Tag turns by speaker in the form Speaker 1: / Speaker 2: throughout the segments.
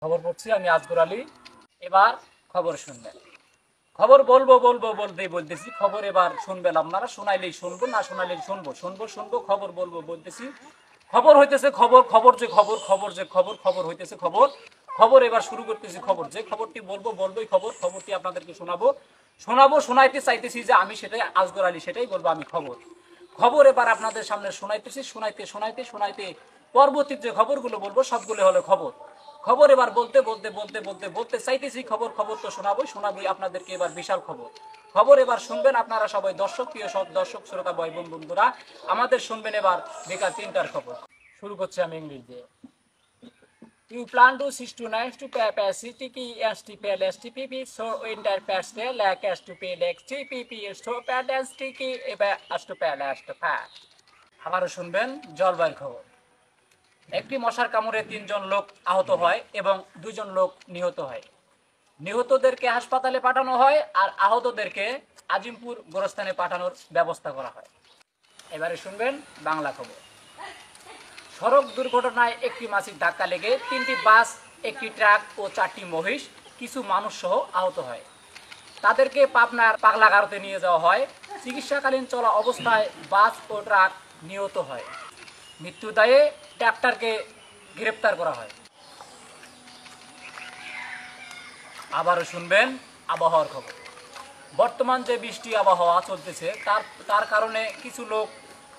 Speaker 1: খবর পড়ছি আমি আজগর আলী। এবার খবর শুনবেন। খবর বলবো বলবো বলতেই বলতেছি, খবর এবার শুনবেন আপনারা। শোনাইলেই শুনবো, না শোনাইলেই শুনবো। শুনবো শুনবো, খবর বলবো বলতেছি। খবর হইতেছে খবর, খবর যে খবর, খবর যে খবর, খবর হইতেছে খবর। খবর এবার শুরু করতেছি। খবর যে খবরটি বলবো বলবোই খবর, খবরটি আপনাদেরকে শোনাবো শোনাবো শোনাইতে চাইতেছি যে আমি সেটাই আজগর আলী, সেটাই বলবো আমি খবর। খবর এবার আপনাদের সামনে শোনাইতেছি, শোনাইতে শোনাইতে শোনাইতে পরবর্তী যে খবরগুলো বলবো সবগুলো হলো খবর। খবর এবার বলতে বলতে বলতে বলতে বলতে চাইতেছি খবর, খবর তো শোনাবোই শোনাবোই আপনাদেরকে। এবার বিশাল খবর। খবর এবার শুনবেন আপনারা সবাই, দর্শক, প্রিয় সব দর্শক শ্রোতা ভাই বোন বন্ধুরা, আমাদের শুনবেন এবার বিকাল 3টার খবর। শুরু করছি আমি ইংলিশ দিয়ে। You plan to 6 to 9 to pay capacity key STP STPP so inter pastel like STP XTPP so padans key এবার আষ্টপাল আষ্টপাল। আবারও শুনবেন জলবায়ুর খবর। একটি মশার কামড়ে 3জন লোক আহত হয় এবং 2জন লোক নিহত হয়। নিহতদেরকে হাসপাতালে পাঠানো হয় আর আহতদেরকে আজিমপুর গোরস্থানে পাঠানোর ব্যবস্থা করা হয়। এবারে শুনবেন বাংলা খবর। সড়ক দুর্ঘটনায় একটি মাছির ধাক্কা লেগে 3টি বাস, একটি ট্রাক ও 4টি মহিষ, কিছু মানুষ সহ আহত হয়। তাদেরকে পাবনার পাগলাগারোতে নিয়ে যাওয়া হয়। চিকিৎসাকালীন চলা অবস্থায় বাস ও ট্রাক নিহত হয়। মৃত্যু দায়ে ডাক্তারকে গ্রেপ্তার করা হয়। আবারও শুনবেন আবহাওয়ার খবর। বর্তমান যে বৃষ্টি আবহাওয়া চলতেছে তার কারণে কিছু লোক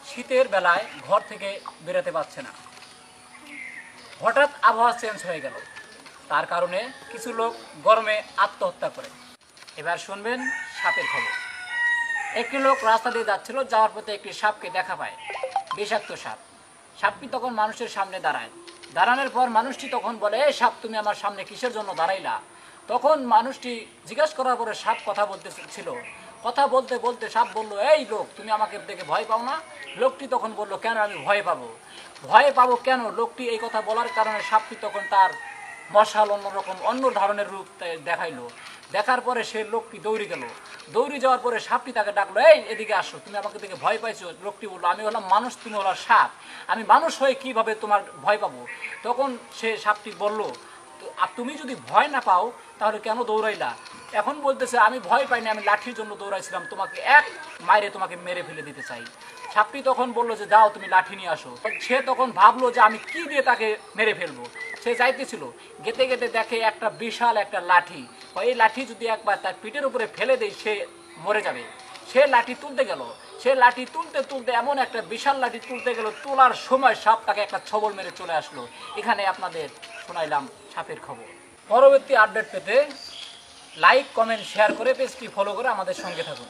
Speaker 1: শীতের বেলায় ঘর থেকে বেরোতে পারছে না। হঠাৎ আবহাওয়া চেঞ্জ হয়ে গেল, তার কারণে কিছু লোক গরমে আত্মহত্যা করে। এবার শুনবেন সাপের খবর। একটি লোক রাস্তা দিয়ে যাচ্ছিল, যাওয়ার পথে একটি সাপকে দেখা পায়, বিষাক্ত সাপ। সাপটি তখন মানুষের সামনে দাঁড়ায়। দাঁড়ানোর পর মানুষটি তখন বলে, এই সাপ, তুমি আমার সামনে কিসের জন্য দাঁড়াইলা? তখন মানুষটি জিজ্ঞাসা করার পরে সাপ কথা বলতেছিল। কথা বলতে বলতে সাপ বলল, এই লোক, তুমি আমাকে দেখে ভয় পাও না? লোকটি তখন বলল, কেন আমি ভয় পাবো? ভয় পাবো কেন? লোকটি এই কথা বলার কারণে সাপটি তখন তার মশাল অন্যরকম অন্য ধরনের রূপ দেখাইলো। দেখার পরে সে লোকটি দৌড়ে গেল। দৌড়ে যাওয়ার পরে সাপটি তাকে ডাকলো, এই এদিকে আসো, তুমি আমাকে দেখে ভয় পাইছো? লোকটি বললো, আমি হলাম মানুষ, তুমি হলো সাপ, আমি মানুষ হয়ে কিভাবে তোমার ভয় পাবো? তখন সে সাপটি বলল, আর তুমি যদি ভয় না পাও তাহলে কেন দৌড়াইলা? এখন বলতেছে, আমি ভয় পাইনি, আমি লাঠির জন্য দৌড়াইছিলাম, তোমাকে এক মাইরে তোমাকে মেরে ফেলে দিতে চাই। সাপটি তখন বললো যে, যাও তুমি লাঠি নিয়ে আসো। সে তখন ভাবলো যে আমি কি দিয়ে তাকে মেরে ফেলবো। সে যাইতেছিল, গেতে গেতে দেখে একটা বিশাল একটা লাঠি। এই লাঠি যদি একবার তার পিঠের উপরে ফেলে দেয় সে মরে যাবে। সে লাঠি তুলতে গেল। সে লাঠি তুলতে তুলতে এমন একটা বিশাল লাঠি তুলতে গেল, তোলার সময় সাপ তাকে একটা ছবল মেরে চলে আসলো। এখানে আপনাদের শোনাইলাম সাপের খবর। পরবর্তী আপডেট পেতে লাইক, কমেন্ট, শেয়ার করে পেজটি ফলো করে আমাদের সঙ্গে থাকুন।